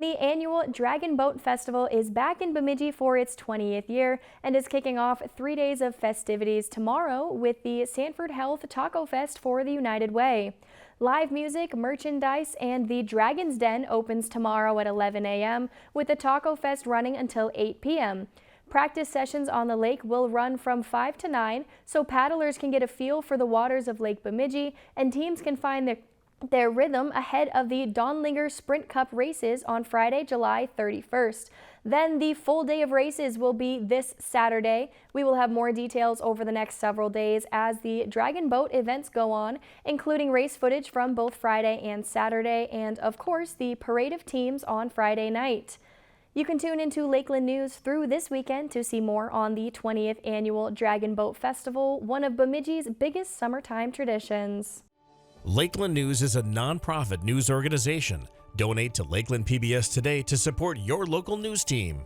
The annual Dragon Boat Festival is back in Bemidji for its 20th year and is kicking off 3 days of festivities tomorrow with the Sanford Health Taco Fest for the United Way. Live music, merchandise, and the Dragon's Den opens tomorrow at 11 a.m. with the Taco Fest running until 8 p.m. Practice sessions on the lake will run from 5 to 9, so paddlers can get a feel for the waters of Lake Bemidji and teams can find their rhythm ahead of the Donlinger Sprint Cup races on Friday, July 31st. Then the full day of races will be this Saturday. We will have more details over the next several days as the Dragon Boat events go on, including race footage from both Friday and Saturday, and of course the parade of teams on Friday night. You can tune into Lakeland News through this weekend to see more on the 20th Annual Dragon Boat Festival, one of Bemidji's biggest summertime traditions. Lakeland News is a nonprofit news organization. Donate to Lakeland PBS today to support your local news team.